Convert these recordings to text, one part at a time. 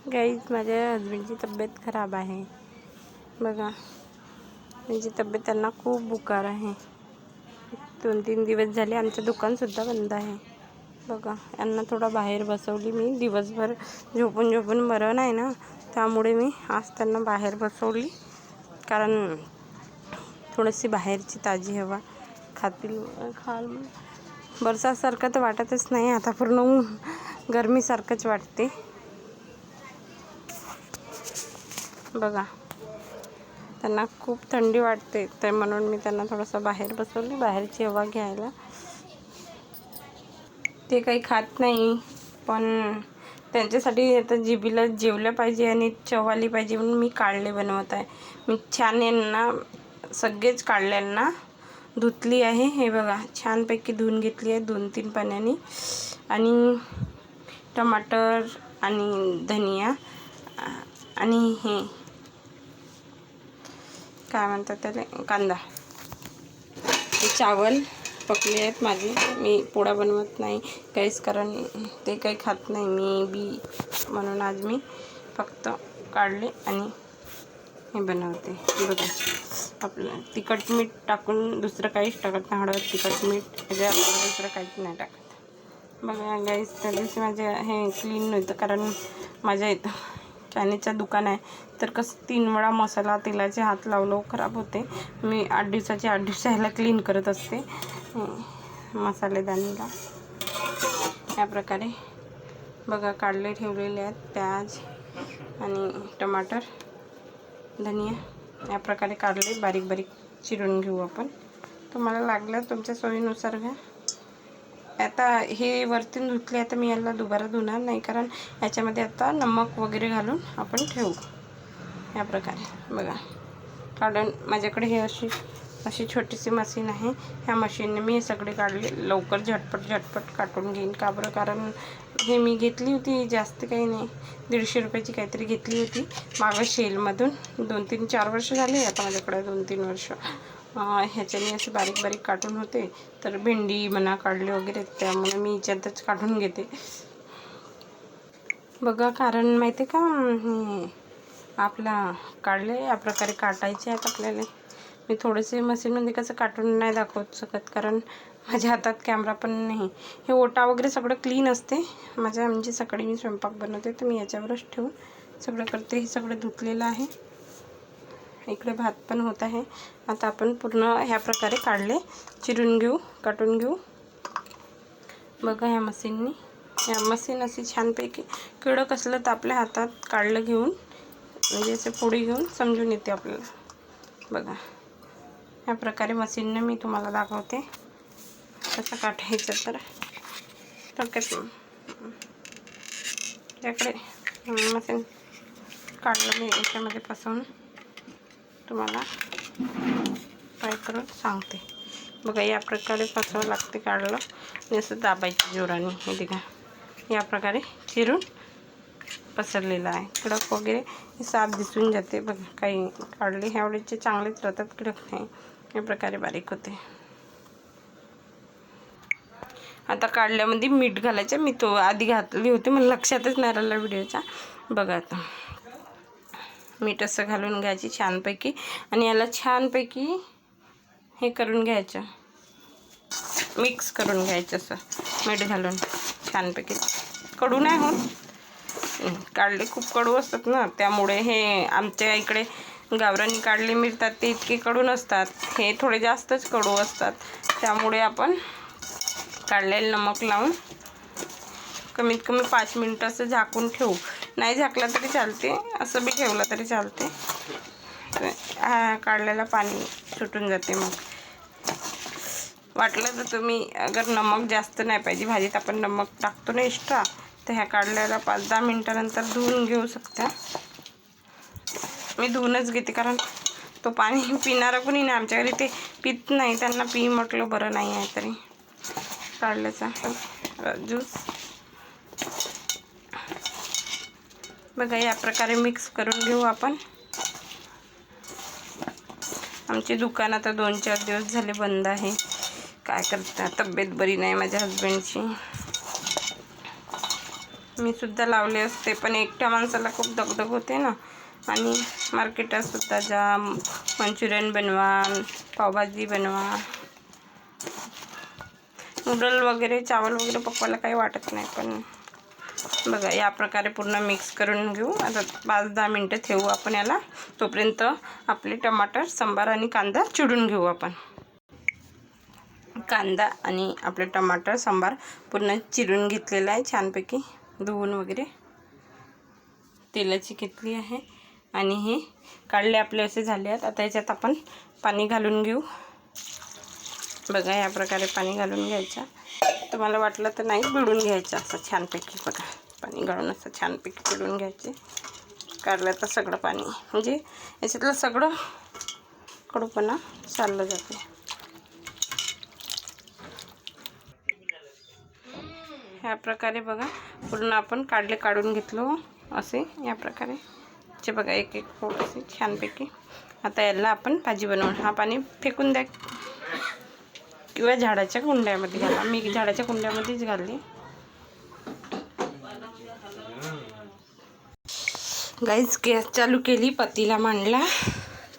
Guys, माझ्या हजबंडची तब्येत खराब आहे. बघा, त्यांची तब्येत त्यांना खूप बुखार आहे. 2-3 दिवस झाले आमचं दुकानसुद्धा बंद आहे. बघा, यांना थोडा बाहेर बसवली मी. दिवसभर झोपून बरं नाही ना, त्यामुळे मी आज त्यांना बाहेर बसवली. कारण थोडीशी बाहेरची ताजी हवा खाल. बरसासारखं तर वाटतच नाही, आता पूर्ण गरमीसारखंच वाटते. बघा, त्यांना खूप थंडी वाटते, तर म्हणून मी त्यांना थोडंसं बाहेर बसवली, बाहेरची हवा घ्यायला. ते काही खात नाही, पण त्यांच्यासाठी आता जिभेला जेवलं पाहिजे आणि चव आली पाहिजे म्हणून मी काढले बनवत आहे. मी छान यांना सगळेच काढल्यांना धुतली आहे. हे बघा, छानपैकी धुवून घेतली आहे 2-3 पाण्याने. आणि टमाटर आणि धनिया आणि हे काय म्हणतात त्याला, कांदा. हे चावल पकले आहेत माझे. मी पोळा बनवत नाही काहीच, कारण ते काही खात नाही मी बी, म्हणून आज मी फक्त काढले आणि हे बनवते. बघा, आपलं तिखट मीठ टाकून दुसरं काहीच टाकत नाही. हळद, तिखट, मीठ दुसरं काहीच नाही टाकत. बघा गाईस, त्या दिवशी माझे हे क्लीन नव्हतं, कारण माझ्या इथं चायनीजचं दुकान आहे, तर कसं 3 वेळा मसाला तेलाचे हात लावलो खराब होते. मी 8 दिवस ह्याला क्लीन करत असते मसालेदानीला. या प्रकारे बघा, काढले ठेवलेले आहेत प्याज आणि टमाटर, धनिया. या प्रकारे काढले, बारीक बारीक चिरून घेऊ आपण. तुम्हाला लागलं तुमच्या सोयीनुसार घ्या. आता हे वरतून धुतले, आता मी याला दुबारा धुणार नाही, कारण याच्यामध्ये आता नमक वगैरे घालून आपण ठेवू. या प्रकारे बघा, कारण माझ्याकडे हे अशी छोटीशी मशीन आहे. ह्या मशीनने मी हे सगळे काढले. लवकर झटपट काटून घेईन. का बरं, कारण हे मी घेतली होती, जास्त काही नाही, 150 रुपयाची काहीतरी घेतली होती मागं शेलमधून. 2-3-4 वर्ष झाले आता माझ्याकडे, 2-3 वर्ष. ह्याच्याने असे बारीक बारीक काटून होते. तर भेंडी म्हणा काढले वगैरे, त्यामुळे मी ह्याच्यातच काढून घेते. बघा, कारण माहिती आहे का, आपला काढले या प्रकारे काटायचे आहेत आपल्याला. मी थोडेसे मशीनमध्ये कसं काटून नाही दाखवत शकत, कारण माझ्या हातात कॅमेरा पण नाही. हे ओटा वगैरे सगळं क्लीन असते माझ्या, म्हणजे सकाळी मी स्वयंपाक बनवते तर मी याच्यावरच ठेवून सगळं करते. हे सगळं धुतलेलं आहे. इकडे भात पण होत आहे. आता आपण पूर्ण ह्या प्रकारे काढले, चिरून घेऊ, काटून घेऊ. बघा, ह्या मशीन अशी छानपैकी कडक असलं तर आपल्या हातात काढलं घेऊन, म्हणजे असे फोडी घेऊन समजून येते आपल्याला. बघा, ह्या प्रकारे मशीनने मी तुम्हाला दाखवते कसं काटायचं. तर थोडक्यात याकडे मशीन काढलं मी, याच्यामध्ये फसवून तुम्हाला ट्राय करून सांगते. बघा, या प्रकारे फसवावं लागते. काढलं आणि असं दाबायचं जोराने. हे बघा, या प्रकारे चिरून पसरलेलं आहे. कडक वगैरे हे साफ दिसून जाते. बघा, काही काढले ह्यावेळेचे चांगलेच राहतात, कडक नाही. या प्रकारे बारीक होते. आता काढल्यामध्ये मीठ घालायचं. मी तो आधी घातली होती, मला लक्षातच नाही राहिलं व्हिडिओच्या. बघा, आता मीठ असं घालून घ्यायची छानपैकी, आणि याला छानपैकी हे करून घ्यायचं, मिक्स करून घ्यायचं असं मीठ घालून छानपैकी. कडू नाही होत, काढले खूप कडू असतात ना, त्यामुळे हे आमच्या इकडे गावरानी काढले मिळतात ते इतके कडू नसतात. हे थोडे जास्तच कडू असतात. त्यामुळे आपण काढलेलं नमक लावून कमीत कमी 5 मिनिटं असं झाकून ठेवू. नाही झाकला तरी चालते, असं बी ठेवलं तरी चालते. काढलेलं पाणी सुटून जाते. मग वाटलं तर तुम्ही, अगर नमक जास्त नाही पाहिजे भाजीत, आपण नमक टाकतो ना एक्स्ट्रा, तर ह्या काढलेला 5-10 मिनिटानंतर धुवून घेऊ शकता. मी धुवूनच घेते, कारण तो पाणी पिणारं कोणी नाही आमच्या घरी, ते पित नाही, त्यांना पी म्हटलं बरं नाही आहे तरी काढल्याचा ज्यूस. बघा, या प्रकारे मिक्स करून घेऊ आपण. आमची दुकान आता 2-4 दिवस झाले बंद आहे. काय करता, तब्येत बरी नाही माझ्या हजबंडची. मी सुद्धा लावले असते, पण एकट्या माणसाला खूप दगदग होते ना. आणि मार्केटात सुद्धा जा, मंचुरियन बनवा, पावभाजी बनवा, नूडल वगैरे, चावल वगैरे पकवायला काही वाटत नाही. पण बघा या प्रकारे पूर्ण मिक्स करून घेऊ. आता 5-10 मिनटं ठेवू आपण याला. तोपर्यंत आपले टमाटर, सांबार आणि कांदा चिरून घेऊ आपण. कांदा आणि आपले टमाटर, सांबार पूर्ण चिरून घेतलेला आहे छानपैकी, धुवून वगैरे. तेलाची किटली आहे आणि हे काढले आपले असे झाले आहेत. आता याच्यात आपण पाणी घालून घेऊ. बघा या प्रकारे पाणी घालून घ्यायचं. तुम्हाला वाटलं तर नाही पिळून घ्यायचं असं छानपैकी. बघा पाणी घालून असं छानपैकी पिळून घ्यायचे. काढलं तर सगळं पाणी, म्हणजे याच्यातलं सगळं कडूपणा चाललं जाते. ह्या प्रकारे बघा पूर्ण आपण काढून घेतलो असे या प्रकारे. चे बघा एक एक फोड असे छानपैकी. आता याला आपण भाजी बनवून, हा पाणी फेकून द्या किंवा झाडाच्या कुंड्यामध्ये घाला. मी झाडाच्या कुंड्यामध्येच घालली. गाईज गॅस चालू केली, पतीला मांडला.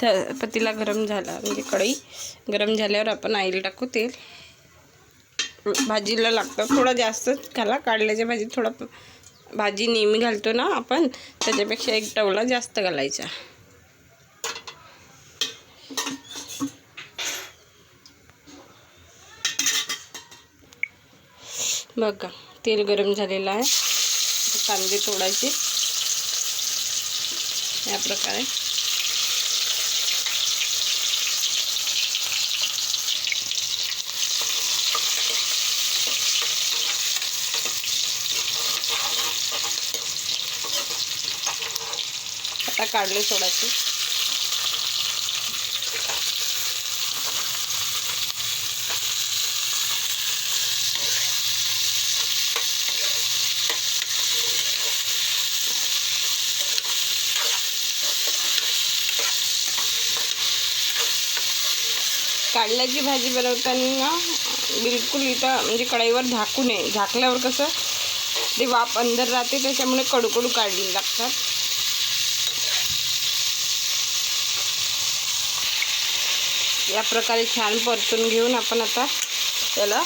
तर पतीला गरम झाला, म्हणजे कढई गरम झाल्यावर आपण ऑइल टाकू. तेल भाजीला लागतं थोडं जास्तच घाला. काढल्याच्या भाजीत थोडा, भाजी नेहमी घालतो ना आपण, त्याच्यापेक्षा एक टवला जास्त घालायचा. बघा तेल गरम झालेलं आहे. कांदे तोडायचे या प्रकारे. आता काढले सोडायचे. काढल्याची भाजी बनवताना बिलकुल इथं म्हणजे कढईवर झाकू नये. झाकल्यावर कसं ते वाफ अंदर राहते, त्याच्यामुळे कडू काढली लागतात. या प्रकारे छान परतून घेऊन आपण आता त्याला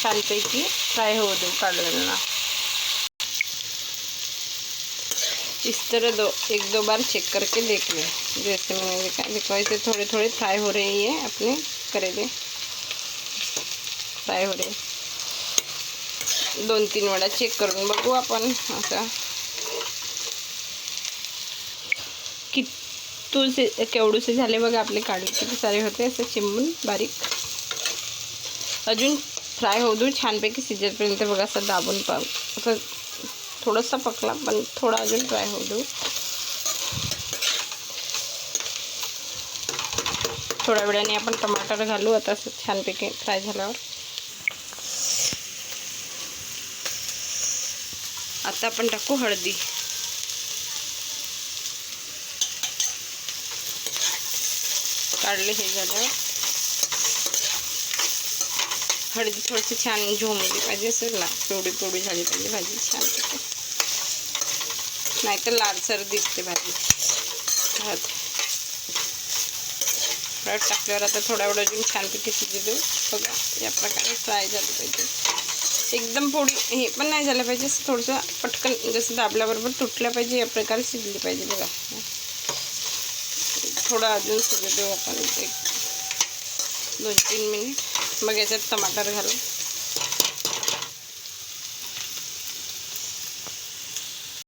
छानपैकी फ्राय होऊ देऊ काढलेला. इस तरह एक दो बार चेक करके देख लें. जैसे मैंने देखा वैसे थोड़े थोड़े फ्राई हो रही है अपने करेले, फ्राय हो रहे. 2-3 वेळा चेक करून बघू आपण. आता कितूसे केवढूसे झाले बघा आपले काढले, किती सारे होते असे चिंबून बारीक. अजून फ्राय होऊ देऊ छानपैकी शिजेपर्यंत. बघा असं दाबून असं थोडासा पकला, पण थोडा अजून फ्राय होऊ देऊ. थोड्या वेळाने आपण टमाटर घालू. आता असं छानपैकी फ्राय झाल्यावर आता आपण टाकू हळदी. काढले हे झाल्यावर हळदी थोडीशी छान झोमली पाहिजे असेल ना, पिवळी झाली पाहिजे भाजी छान. नाहीतर लालसर दिसते भाजी. हळद टाकल्यावर आता थोडा वेळ अजून छानपैकी शिजू देऊ. बघा या प्रकारे फ्राय झाली पाहिजे. एकदम पोळी हे पण नाही झालं पाहिजे, असं थोडंसं पटकन जसं दाबल्याबरोबर तुटल्या पाहिजे या प्रकारे शिजली पाहिजे. बघा थोडा अजून शिजू देऊ आपण, 1-2-3 मिनिट. मग याच्यात टमाटर घालू.